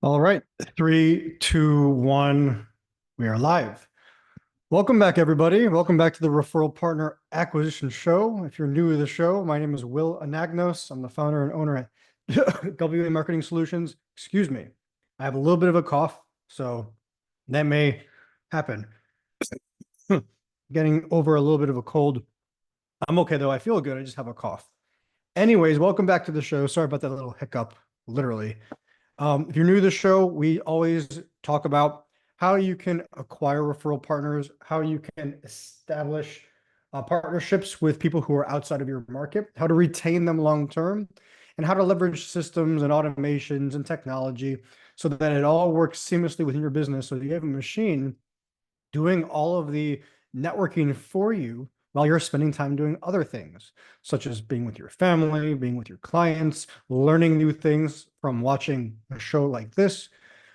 All right, three, two, one. We are live. Welcome back, everybody. Welcome back to the Referral Partner Acquisition Show. If you're new to the show, my name is Will Anagnos. I'm the founder and owner at WA Marketing Solutions. Excuse me. I have a little bit of a cough, so that may happen. Getting over a little bit of a cold. I'm okay, though. I feel good. I just have a cough. Anyways, welcome back to the show. Sorry about that little hiccup, literally. If you're new to the show, we always talk about how you can acquire referral partners, how you can establish partnerships with people who are outside of your market, how to retain them long term, and how to leverage systems and automations and technology so that it all works seamlessly within your business. So you have a machine doing all of the networking for you while you're spending time doing other things, such as being with your family, being with your clients, learning new things from watching a show like this.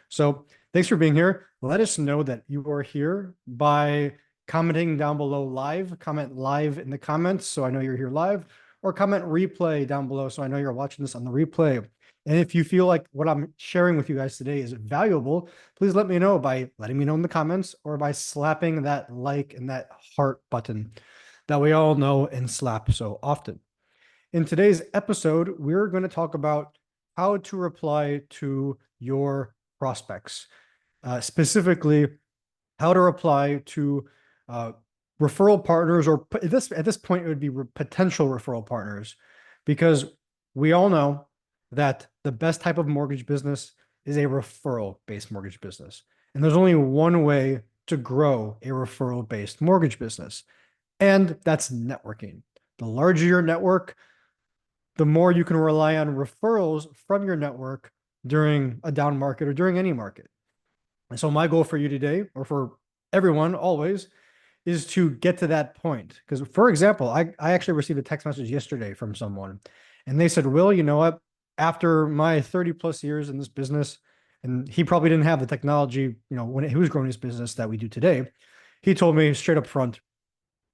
So thanks for being here. Let us know that you are here by commenting down below live. Comment live in the comments so I know you're here live, or comment replay down below so I know you're watching this on the replay. And if you feel like what I'm sharing with you guys today is valuable, please let me know by letting me know in the comments or by slapping that like and that heart button that we all know and slap so often. In today's episode, we're going to talk about how to reply to your prospects, specifically how to reply to referral partners, or at this point, it would be potential referral partners, because we all know that the best type of mortgage business is a referral-based mortgage business. And there's only one way to grow a referral-based mortgage business, and that's networking. The larger your network, the more you can rely on referrals from your network during a down market or during any market. And so my goal for you today, or for everyone always, is to get to that point. Because, for example, I actually received a text message yesterday from someone, and they said, Will, you know what? After my 30 plus years in this business, and he probably didn't have the technology, when he was growing his business that we do today, he told me straight up front,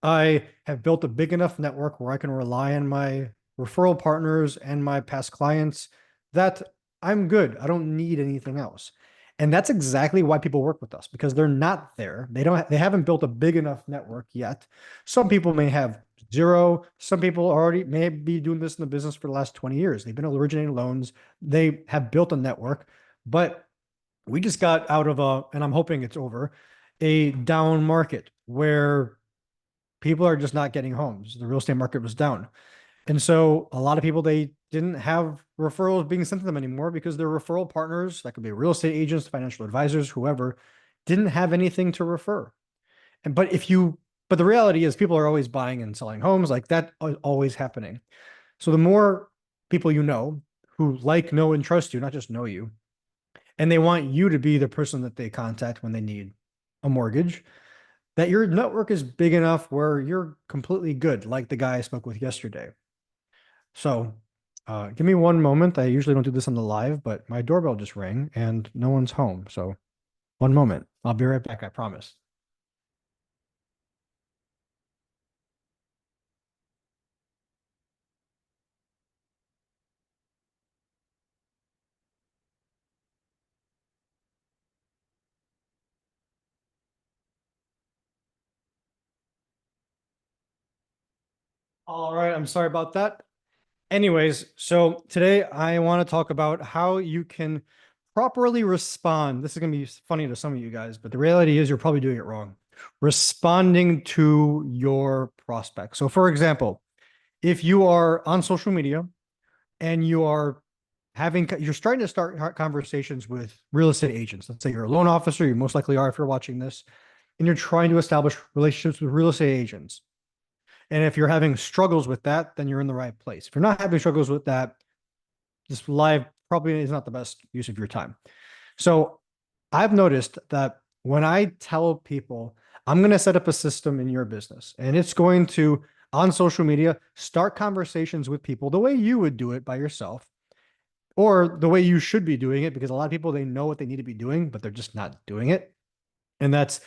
I have built a big enough network where I can rely on my referral partners and my past clients that I'm good. I don't need anything else. And that's exactly why people work with us, because they're not there. They haven't built a big enough network yet. Some people may have zero. Some people already may be doing this in the business for the last 20 years. They've been originating loans. They have built a network, but we just got out of and I'm hoping it's over, a down market where people are just not getting homes. The real estate market was down. And so a lot of people, they didn't have referrals being sent to them anymore because their referral partners, that could be real estate agents, financial advisors, whoever, didn't have anything to refer. But the reality is people are always buying and selling homes, like that is always happening. So the more people you know who like, know, and trust you, not just know you, and they want you to be the person that they contact when they need a mortgage, that your network is big enough where you're completely good, like the guy I spoke with yesterday. So give me one moment. I usually don't do this on the live, but my doorbell just rang and no one's home. So one moment. I'll be right back, I promise. All right, I'm sorry about that. Anyways, so today I want to talk about how you can properly respond. This is going to be funny to some of you guys, but the reality is you're probably doing it wrong. Responding to your prospects. So, for example, if you are on social media and you're starting to start conversations with real estate agents. Let's say you're a loan officer, you most likely are if you're watching this, and you're trying to establish relationships with real estate agents. And if you're having struggles with that, then you're in the right place. If you're not having struggles with that, this live probably is not the best use of your time. So I've noticed that when I tell people, I'm going to set up a system in your business, and it's going to, on social media, start conversations with people the way you would do it by yourself, or the way you should be doing it, because a lot of people, they know what they need to be doing, but they're just not doing it. And that's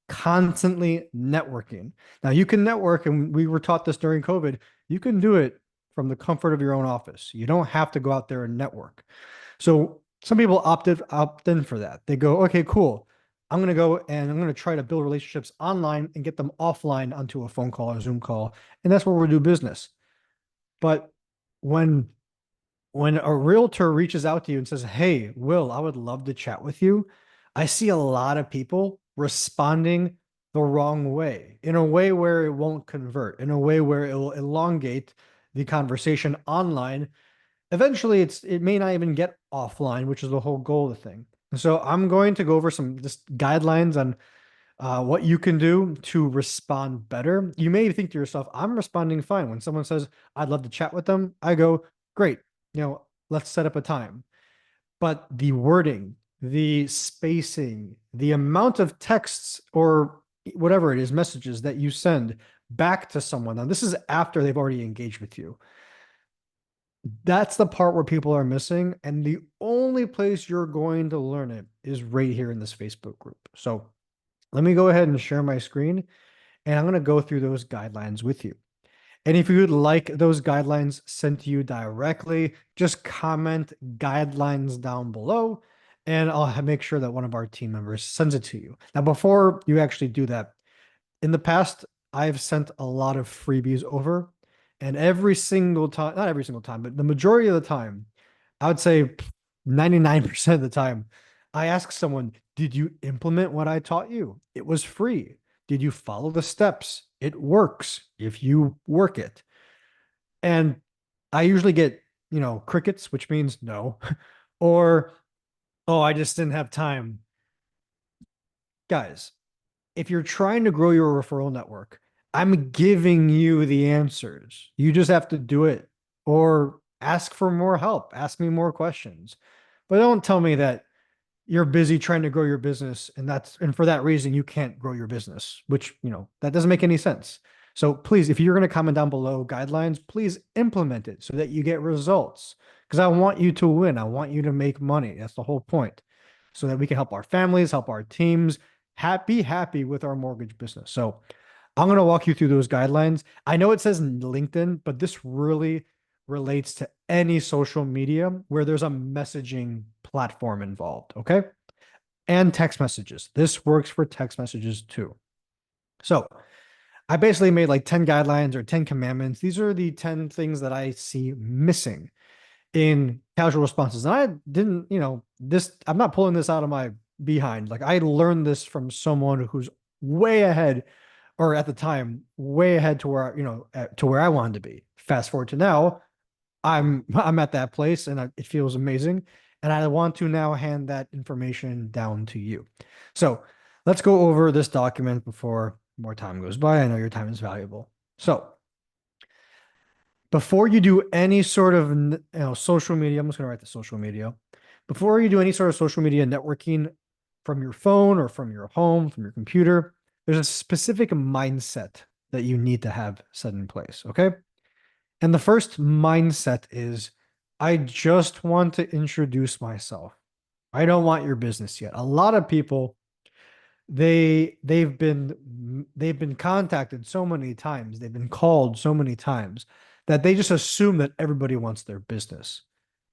constantly networking. Now, you can network, and we were taught this during COVID. You can do it from the comfort of your own office. You don't have to go out there and network. So Some people opt in for that. They go, okay, cool. I'm going to go and I'm going to try to build relationships online and get them offline onto a phone call or Zoom call. And that's where we do business. But when when a realtor reaches out to you and says, "Hey, Will, I would love to chat with you," I see a lot of people responding the wrong way, in a way where it won't convert, in a way where it will elongate the conversation online. Eventually, it may not even get offline, which is the whole goal of the thing. And so I'm going to go over some just guidelines on what you can do to respond better. You may think to yourself, I'm responding fine. When someone says, I'd love to chat with them, I go, great, let's set up a time. But the wording, the spacing, the amount of texts or whatever it is, messages that you send back to someone, now this is after they've already engaged with you. That's the part where people are missing. And the only place you're going to learn it is right here in this Facebook group. So let me go ahead and share my screen, and I'm going to go through those guidelines with you. And if you would like those guidelines sent to you directly, just comment guidelines down below, and I'll make sure that one of our team members sends it to you. Now, before you actually do that, in the past, I've sent a lot of freebies over, and every single time, not every single time, but the majority of the time, I would say 99% of the time, I ask someone, did you implement what I taught you? It was free. Did you follow the steps? It works if you work it. And I usually get, crickets, which means no, or, oh, I just didn't have time. Guys, if you're trying to grow your referral network, I'm giving you the answers. You just have to do it or ask for more help. Ask me more questions. But don't tell me that you're busy trying to grow your business and for that reason you can't grow your business, which, that doesn't make any sense. So please, if you're going to comment down below guidelines, please implement it so that you get results, because I want you to win. I want you to make money. That's the whole point, so that we can help our families, help our teams, be happy with our mortgage business. So I'm going to walk you through those guidelines. I know it says LinkedIn, but this really relates to any social media where there's a messaging platform involved. Okay. And text messages. This works for text messages too. So I basically made like 10 guidelines or 10 commandments. These are the 10 things that I see missing in casual responses. And I didn't, I'm not pulling this out of my behind. Like, I learned this from someone who's way ahead, or at the time, way ahead to where, to where I wanted to be. Fast forward to now, I'm at that place, and it feels amazing. And I want to now hand that information down to you. So let's go over this document before more time goes by. I know your time is valuable. So before you do any sort of social media, I'm just going to write the social media. Before you do any sort of social media networking from your phone or from your home, from your computer, there's a specific mindset that you need to have set in place. Okay. And the first mindset is, I just want to introduce myself. I don't want your business yet. A lot of people, they've been contacted so many times, they've been called so many times that they just assume that everybody wants their business.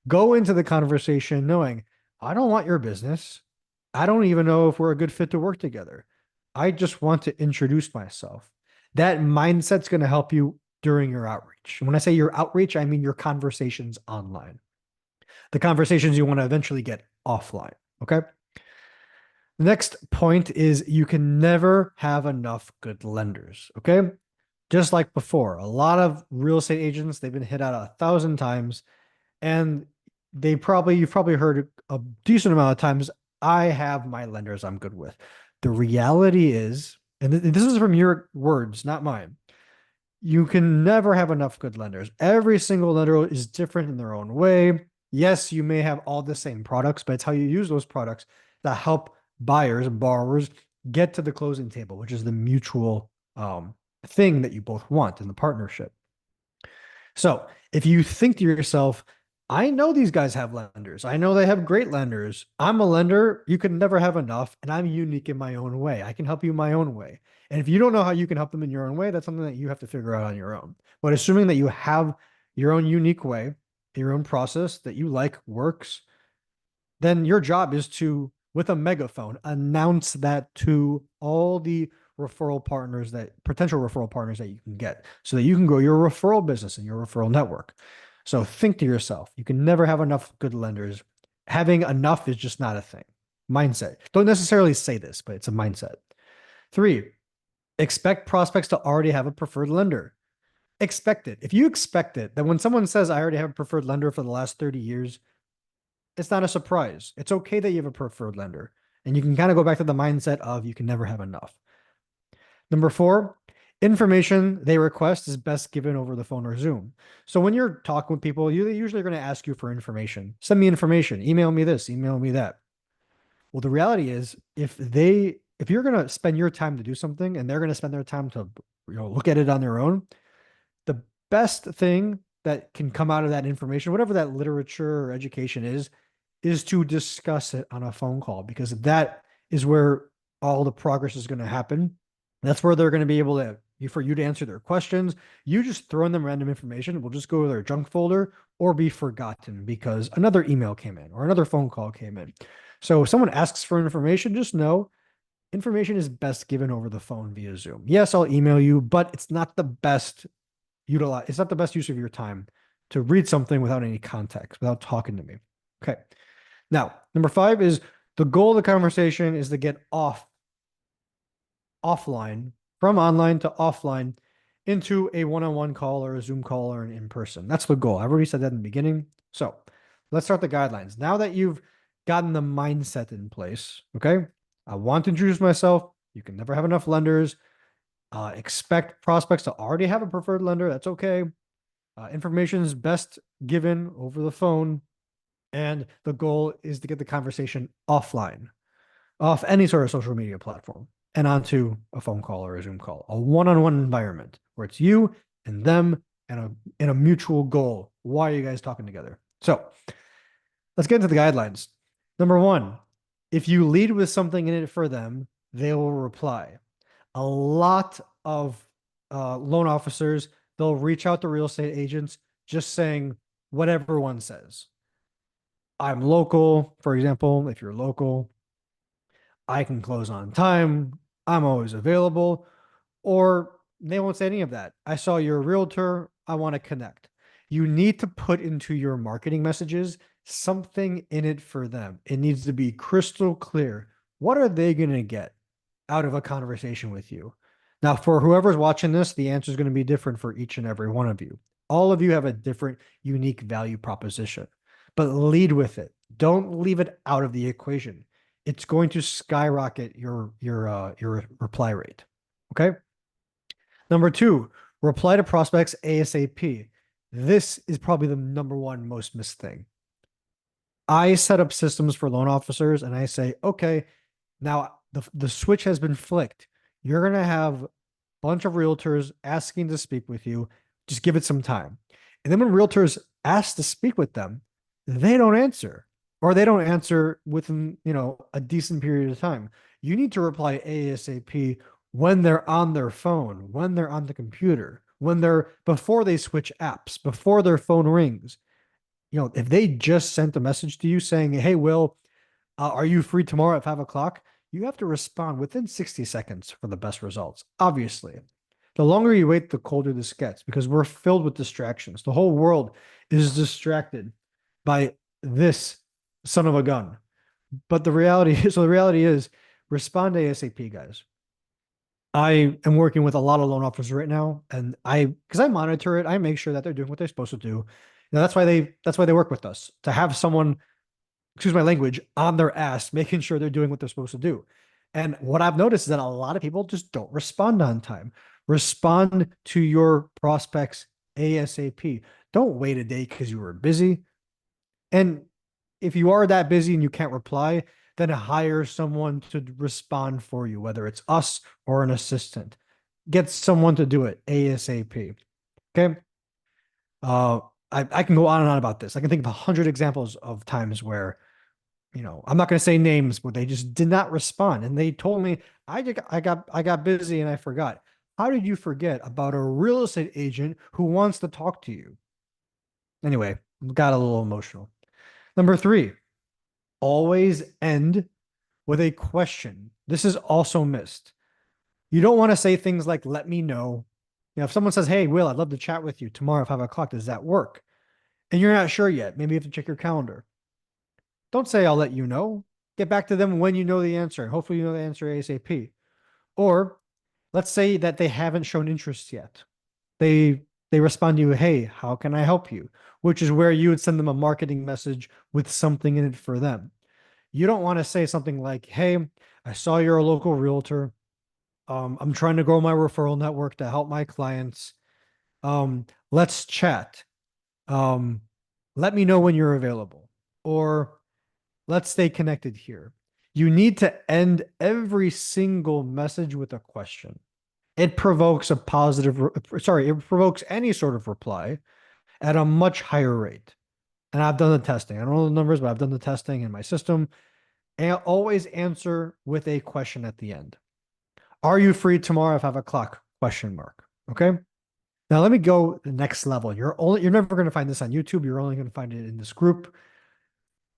Go into the conversation knowing, I don't want your business. I don't even know if we're a good fit to work together. I just want to introduce myself. That mindset's going to help you during your outreach. And when I say your outreach, I mean your conversations online, the conversations you want to eventually get offline. Okay. The next point is, you can never have enough good lenders. Okay. Just like before, a lot of real estate agents, they've been hit out 1,000 times, and you've probably heard a decent amount of times, I have my lenders I'm good with. The reality is, and this is from your words, not mine, you can never have enough good lenders. Every single lender is different in their own way. Yes, you may have all the same products, but it's how you use those products that help buyers and borrowers get to the closing table, which is the mutual thing that you both want in the partnership. So if you think to yourself, I know these guys have lenders, I know they have great lenders, I'm a lender, you can never have enough, and I'm unique in my own way. I can help you my own way. And if you don't know how you can help them in your own way, that's something that you have to figure out on your own. But assuming that you have your own unique way, your own process that you like works, then your job is to, with a megaphone, announce that to all the potential referral partners that you can get so that you can grow your referral business and your referral network. So think to yourself, you can never have enough good lenders. Having enough is just not a thing. Mindset. Don't necessarily say this, but it's a mindset. 3, expect prospects to already have a preferred lender. Expect it. If you expect it, then when someone says, I already have a preferred lender for the last 30 years, it's not a surprise. It's okay that you have a preferred lender. And you can kind of go back to the mindset of you can never have enough. Number 4, information they request is best given over the phone or Zoom. So when you're talking with people, you usually are going to ask you for information. Send me information, email me this, email me that. Well, the reality is if you're going to spend your time to do something and they're going to spend their time to look at it on their own, the best thing that can come out of that information, whatever that literature or education is to discuss it on a phone call, because that is where all the progress is going to happen. That's where they're going to be able to, for you to answer their questions. You just throwing them random information will just go to their junk folder or be forgotten because another email came in or another phone call came in. So if someone asks for information, just know information is best given over the phone via Zoom. Yes, I'll email you, but it's not the best it's not the best use of your time to read something without any context, without talking to me. Okay. Now, number 5 is the goal of the conversation is to get offline, from online to offline, into a one-on-one call or a Zoom call or an in-person. That's the goal. I've already said that in the beginning. So let's start the guidelines. Now that you've gotten the mindset in place, okay? I want to introduce myself. You can never have enough lenders. Expect prospects to already have a preferred lender. That's okay. Information is best given over the phone. And the goal is to get the conversation offline, off any sort of social media platform, and onto a phone call or a Zoom call, a one-on-one environment where it's you and them and a mutual goal. Why are you guys talking together? So let's get into the guidelines. Number 1, if you lead with something in it for them, they will reply. A lot of loan officers, they'll reach out to real estate agents just saying what everyone says. I'm local, for example. If you're local, I can close on time. I'm always available. Or they won't say any of that. I saw you're a realtor. I want to connect. You need to put into your marketing messages something in it for them. It needs to be crystal clear. What are they going to get out of a conversation with you? Now, for whoever's watching this, the answer is going to be different for each and every one of you. All of you have a different, unique value proposition, but lead with it. Don't leave it out of the equation. It's going to skyrocket your reply rate. Okay. Number 2, reply to prospects ASAP. This is probably the number 1 most missed thing. I set up systems for loan officers and I say, okay, now the switch has been flicked. You're going to have a bunch of realtors asking to speak with you. Just give it some time. And then when realtors ask to speak with them, they don't answer, or they don't answer within, a decent period of time. You need to reply ASAP when they're on their phone, when they're on the computer, before they switch apps, before their phone rings. If they just sent a message to you saying, hey, Will, are you free tomorrow at 5 o'clock? You have to respond within 60 seconds for the best results. Obviously, the longer you wait, the colder this gets because we're filled with distractions. The whole world is distracted by this son of a gun. But the reality is respond ASAP, guys. I am working with a lot of loan officers right now, and because I monitor it, I make sure that they're doing what they're supposed to do. That's why they work with us, to have someone, excuse my language, on their ass, making sure they're doing what they're supposed to do. And what I've noticed is that a lot of people just don't respond on time. Respond to your prospects ASAP. Don't wait a day because you were busy. And if you are that busy and you can't reply, then hire someone to respond for you, whether it's us or an assistant. Get someone to do it ASAP. Okay. I can go on and on about this. I can think of 100 examples of times where, I'm not going to say names, but they just did not respond. And they told me, I got busy and I forgot. How did you forget about a real estate agent who wants to talk to you? Anyway, got a little emotional. Number 3, always end with a question. This is also missed. You don't want to say things like, let me know. If someone says, hey, Will, I'd love to chat with you tomorrow at 5 o'clock, does that work? And you're not sure yet. Maybe you have to check your calendar. Don't say, I'll let you know. Get back to them when you know the answer. Hopefully, you know the answer ASAP. Or let's say that they haven't shown interest yet. They respond to you, hey, how can I help you? Which is where you would send them a marketing message with something in it for them. You don't want to say something like, hey, I saw you're a local realtor. I'm trying to grow my referral network to help my clients. Let's chat. Um, let me know when you're available. Or let's stay connected here. You need to end every single message with a question. It provokes a positive, it provokes any sort of reply at a much higher rate. And I've done the testing. I don't know the numbers, but I've done the testing in my system. And always answer with a question at the end. Are you free tomorrow at 5 o'clock? Question mark. Okay. Now let me go the next level. You're never going to find this on YouTube. You're only going to find it in this group.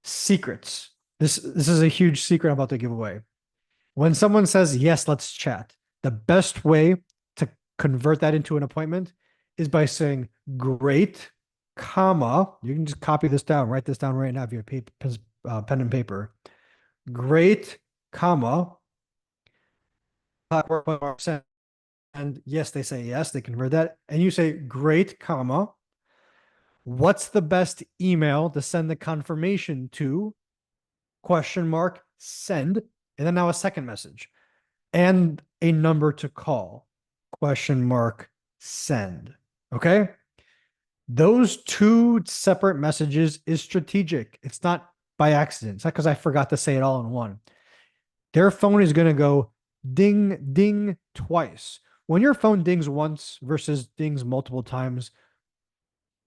Secrets. This is a huge secret I'm about to give away. When someone says, yes, let's chat, the best way to convert that into an appointment is by saying, great, comma, you can just copy this down, write this down right now if you have pen and paper. Great, comma, and yes, they say yes, they convert that. And you say, great, comma, what's the best email to send the confirmation to? Question mark, send. And then now a second message. And a number to call. Question mark, send. Okay? Those two separate messages is strategic. It's not by accident. It's not because I forgot to say it all in one. Their phone is going to go ding, ding twice. When your phone dings once versus dings multiple times,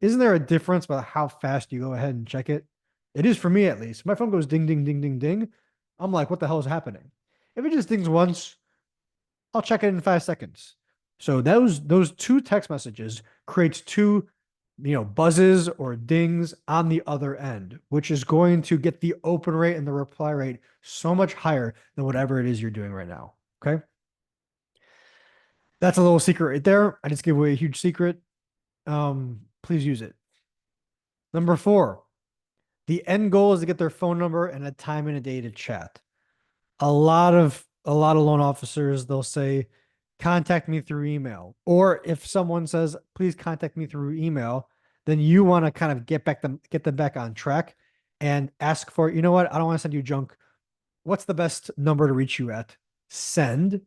isn't there a difference about how fast you go ahead and check it? It is for me at least. My phone goes ding, ding, ding, ding, ding. I'm like, what the hell is happening? If it just dings once, I'll check it in 5 seconds. So those two text messages creates two, buzzes or dings on the other end, which is going to get the open rate and the reply rate so much higher than whatever it is you're doing right now. Okay. That's a little secret right there. I just gave away a huge secret. Please use it. Number 4, the end goal is to get their phone number and a time and a day to chat. A lot of loan officers, they'll say, contact me through email. Or if someone says, please contact me through email, then you want to kind of get them back on track and ask for, you know what? I don't want to send you junk. What's the best number to reach you at? Send.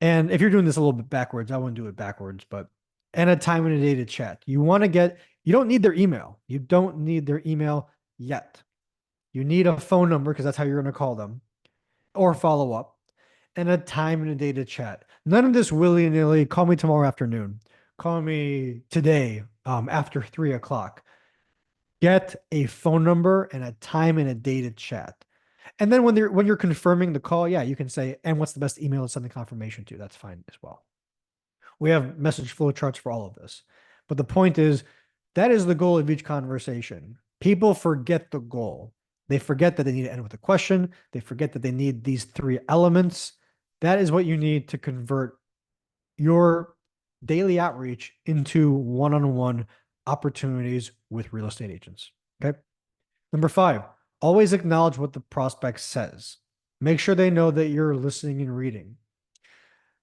And if you're doing this a little bit backwards, I wouldn't do it backwards, but and a time and a day to chat. You don't need their email. You don't need their email yet. You need a phone number because that's how you're going to call them or follow up, and a time and a day to chat. None of this willy-nilly, call me tomorrow afternoon. Call me today after 3 o'clock. Get a phone number and a time and a day to chat. And then when you're confirming the call, yeah, you can say, and what's the best email to send the confirmation to? That's fine as well. We have message flow charts for all of this. But the point is, that is the goal of each conversation. People forget the goal. They forget that they need to end with a question. They forget that they need these 3 elements. That is what you need to convert your daily outreach into one-on-one opportunities with real estate agents. Okay. Number 5, always acknowledge what the prospect says. Make sure they know that you're listening and reading.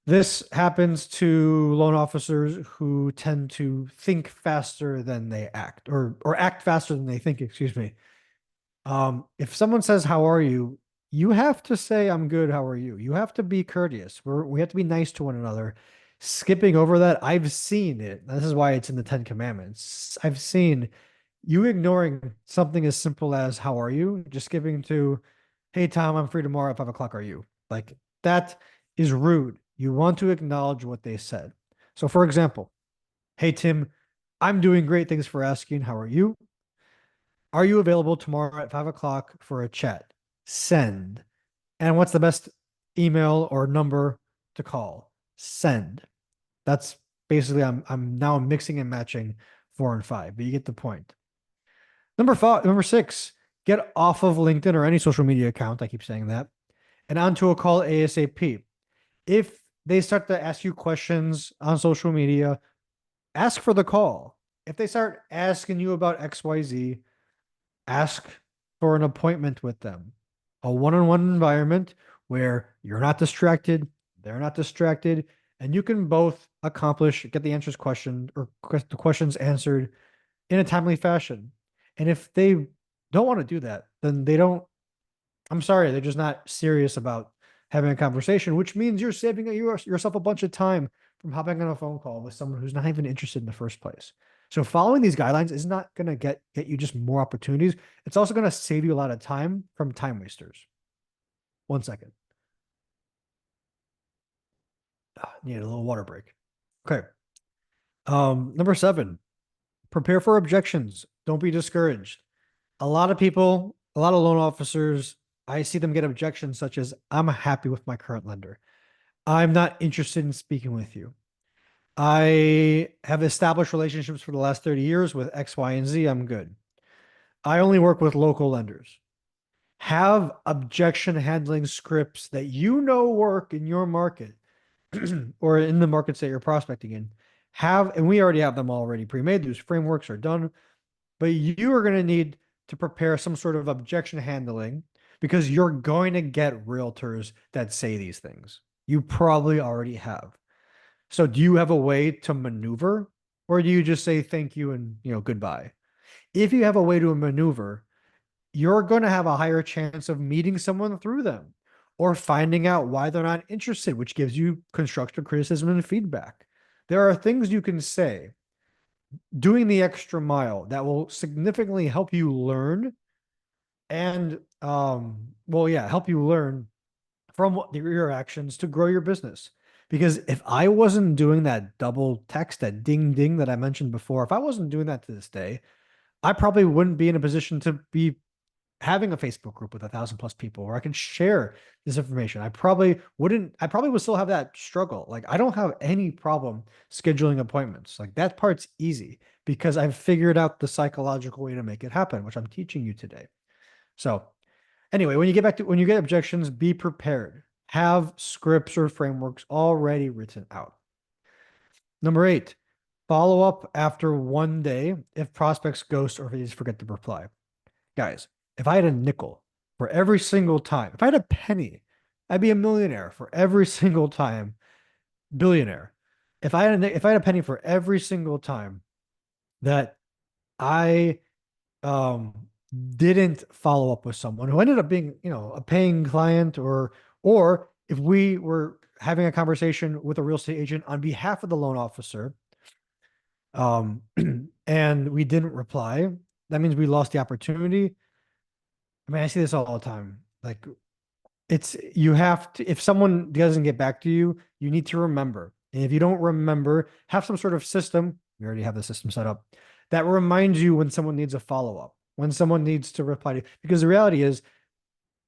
This happens to loan officers who tend to think faster than they act, or act faster than they think, excuse me. If someone says, how are you? You have to say, I'm good. How are you? You have to be courteous. We have to be nice to one another. Skipping over that, I've seen it. This is why it's in the 10 Commandments. I've seen you ignoring something as simple as, how are you? Just skipping to, hey, Tom, I'm free tomorrow at 5 o'clock. Are you? Like, that is rude. You want to acknowledge what they said. So, for example, hey, Tim, I'm doing great. Thanks for asking. How are you? Are you available tomorrow at 5 o'clock for a chat? Send. And what's the best email or number to call? Send. That's basically, I'm now mixing and matching 4 and 5, but you get the point. Number 6, Get off of LinkedIn or any social media account. I keep saying that, and onto a call ASAP. If they start to ask you questions on social media, ask for the call. If they start asking you about XYZ, ask for an appointment with them, a one-on-one environment where you're not distracted, they're not distracted, and you can both accomplish, get the answers question or the questions answered in a timely fashion. And if they don't want to do that, then they don't, I'm sorry, they're just not serious about having a conversation, which means you're saving yourself a bunch of time from hopping on a phone call with someone who's not even interested in the first place. So following these guidelines is not going to get you just more opportunities. It's also going to save you a lot of time from time wasters. 1 second. Need a little water break. Okay. Number 7, prepare for objections. Don't be discouraged. A lot of people, a lot of loan officers, I see them get objections such as, I'm happy with my current lender. I'm not interested in speaking with you. I have established relationships for the last 30 years with X, Y, and Z. I'm good. I only work with local lenders. Have objection handling scripts that you know work in your market or in the markets that you're prospecting in. And we already have them already pre-made. Those frameworks are done, but you are going to need to prepare some sort of objection handling because you're going to get realtors that say these things. You probably already have. So do you have a way to maneuver, or do you just say thank you and goodbye? If you have a way to maneuver, you're going to have a higher chance of meeting someone through them or finding out why they're not interested, which gives you constructive criticism and feedback. There are things you can say doing the extra mile that will significantly help you learn and well, yeah, help you learn from your actions to grow your business. Because if I wasn't doing that double text, that ding ding that I mentioned before, if I wasn't doing that to this day, I probably wouldn't be in a position to be having a Facebook group with 1,000+ people where I can share this information. I probably would still have that struggle. Like, I don't have any problem scheduling appointments. Like, that part's easy because I've figured out the psychological way to make it happen, which I'm teaching you today. So anyway, when you get objections, be prepared. Have scripts or frameworks already written out. Number 8, follow up after 1 day if prospects ghost or if they just forget to reply. Guys, if I had a nickel for every single time, if I had a penny, I'd be a millionaire for every single time, billionaire. If I had a penny for every single time that I um didn't follow up with someone who ended up being, a paying client, or if we were having a conversation with a real estate agent on behalf of the loan officer, um, and we didn't reply, that means we lost the opportunity. I mean, I see this all the time. Like, you have to, if someone doesn't get back to you, you need to remember. And if you don't remember, have some sort of system. We already have the system set up that reminds you when someone needs a follow up, when someone needs to reply to you. Because the reality is,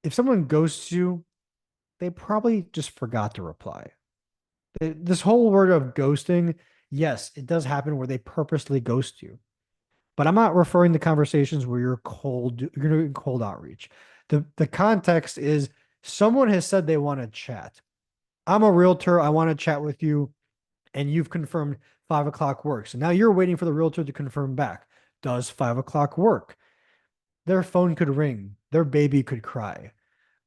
if someone ghosts you, they probably just forgot to reply. This whole word of ghosting, yes, it does happen where they purposely ghost you. But I'm not referring to conversations where you're doing cold outreach. The context is someone has said they want to chat. I'm a realtor. I want to chat with you, and you've confirmed 5 o'clock works. And now you're waiting for the realtor to confirm back. Does 5 o'clock work? Their phone could ring. Their baby could cry.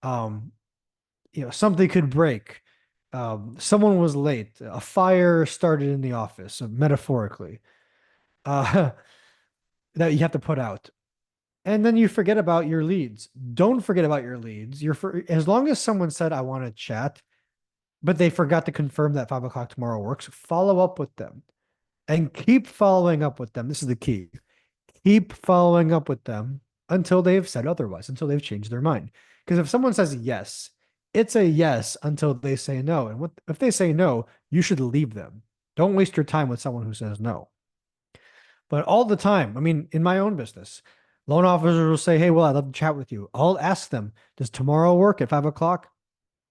Um, something could break. Someone was late. A fire started in the office, metaphorically, uh, that you have to put out. And then you forget about your leads. Don't forget about your leads. As long as someone said, I want to chat, but they forgot to confirm that 5 o'clock tomorrow works, follow up with them and keep following up with them. This is the key. Keep following up with them until they've said otherwise, until they've changed their mind. Because if someone says yes, it's a yes until they say no. And if they say no, you should leave them. Don't waste your time with someone who says no. But all the time, I mean, in my own business, loan officers will say, hey, well, I'd love to chat with you. I'll ask them, does tomorrow work at 5 o'clock?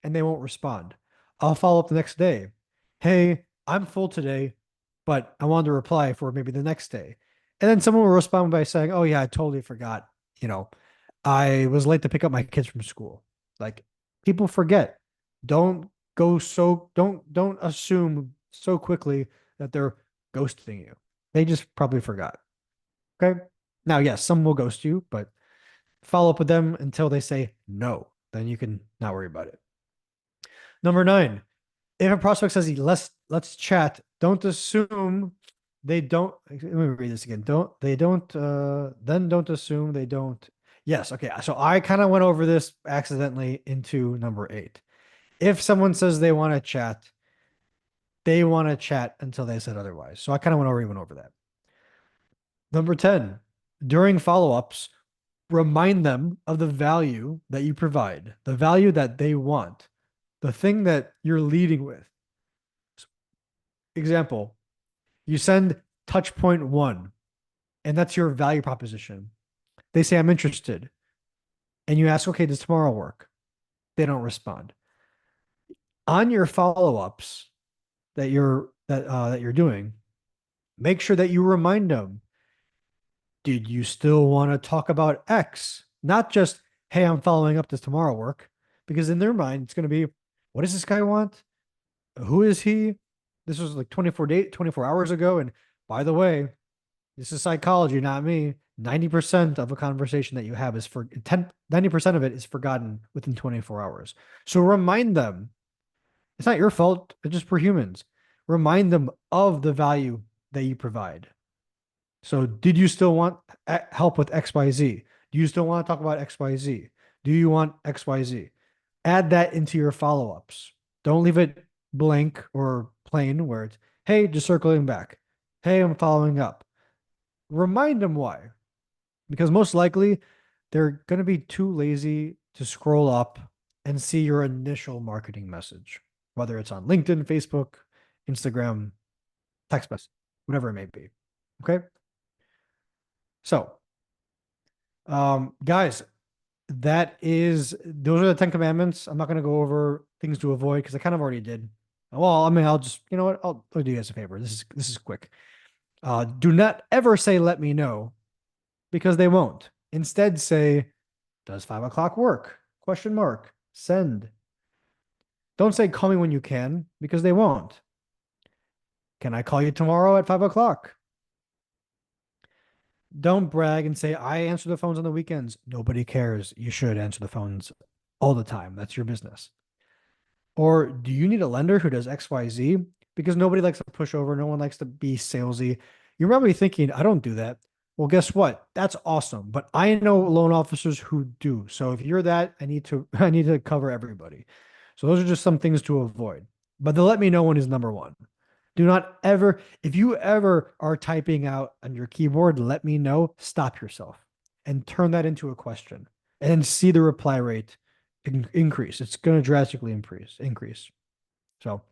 And they won't respond. I'll follow up the next day. Hey, I'm full today, but I wanted to reply for maybe the next day. And then someone will respond by saying, oh, yeah, I totally forgot. You know, I was late to pick up my kids from school. Like people forget. Don't don't assume so quickly that they're ghosting you. They just probably forgot. Okay. Now, yes, some will ghost you, but follow up with them until they say no. Then you can not worry about it. Number nine, if a prospect says let's chat, don't assume they don't. Let me read this again. Don't assume they don't. Yes, okay. So I kind of went over this accidentally into number eight. If someone says they want to chat until they said otherwise. So I kind of went over that. Number 10, during follow-ups, remind them of the value that you provide, the value that they want, the thing that you're leading with. Example, you send touch point one, and that's your value proposition. They say, I'm interested. And you ask, okay, does tomorrow work? They don't respond. On your follow-ups that you're doing, make sure that you remind them, did you still want to talk about X? Not just, hey, I'm following up, does tomorrow work? Because in their mind, it's going to be, what does this guy want? Who is he? This was like 24 hours ago. And by the way, this is psychology, not me. 90% of a conversation that you have is 90% of it is forgotten within 24 hours. So remind them, it's not your fault. It's just for humans. Remind them of the value that you provide. So did you still want help with XYZ? Do you still want to talk about XYZ? Do you want XYZ? Add that into your follow-ups. Don't leave it blank or plain where it's, hey, just circling back. Hey, I'm following up. Remind them why. Because most likely they're going to be too lazy to scroll up and see your initial marketing message, whether it's on LinkedIn, Facebook, Instagram, text message, whatever it may be. Okay. So, guys, those are the 10 commandments. I'm not going to go over things to avoid because I kind of already did. Well, I mean, I'll just, you know what? I'll do you guys a favor. This is quick. Do not ever say, let me know, because they won't. Instead say, does 5 o'clock work? Question mark. Send. Don't say, call me when you can, because they won't. Can I call you tomorrow at 5 o'clock? Don't brag and say, I answer the phones on the weekends. Nobody cares. You should answer the phones all the time. That's your business. Or do you need a lender who does XYZ? Because nobody likes to push over. No one likes to be salesy. You're probably thinking, I don't do that. Well, guess what? That's awesome. But I know loan officers who do. So if you're that, I need to cover everybody. So those are just some things to avoid. But the let me know one is number one. Do not ever, if you ever are typing out on your keyboard, let me know, stop yourself and turn that into a question and see the reply rate increase. It's going to drastically increase. So,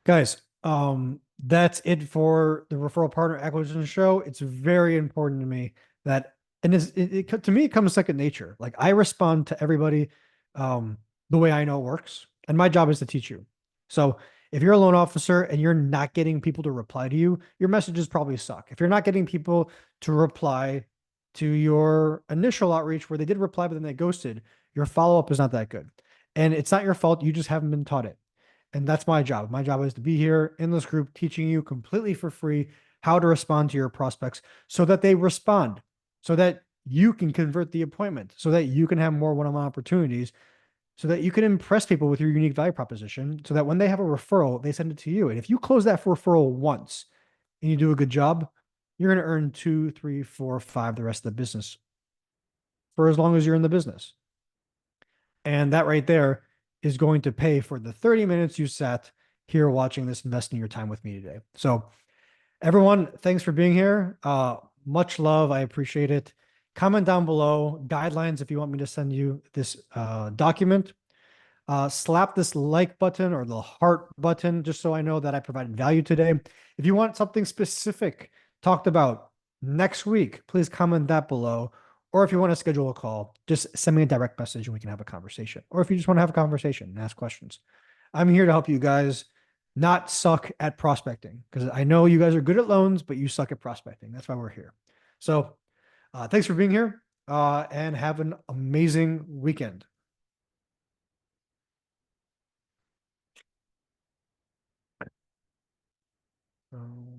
guys, that's it for the referral partner acquisition show. It's very important to me that, and to me, it comes second nature. Like I respond to everybody, the way I know it works, and my job is to teach you. So if you're a loan officer and you're not getting people to reply to you, your messages probably suck. If you're not getting people to reply to your initial outreach where they did reply, but then they ghosted, your follow-up is not that good. And it's not your fault. You just haven't been taught it. And that's my job. My job is to be here in this group, teaching you completely for free how to respond to your prospects so that they respond, so that you can convert the appointment, so that you can have more one-on-one opportunities, so that you can impress people with your unique value proposition, so that when they have a referral, they send it to you. And if you close that referral once and you do a good job, you're going to earn 2, 3, 4, 5 the rest of the business for as long as you're in the business. And that right there is going to pay for the 30 minutes you sat here watching this, investing your time with me today. So everyone, thanks for being here. Much love. I appreciate it. Comment down below guidelines if you want me to send you this document. Slap this like button or the heart button just so I know that I provided value today. If you want something specific talked about next week, please comment that below. Or if you want to schedule a call, just send me a direct message and we can have a conversation. Or if you just want to have a conversation and ask questions, I'm here to help you guys not suck at prospecting, because I know you guys are good at loans, but you suck at prospecting. That's why we're here. So thanks for being here. and have an amazing weekend. So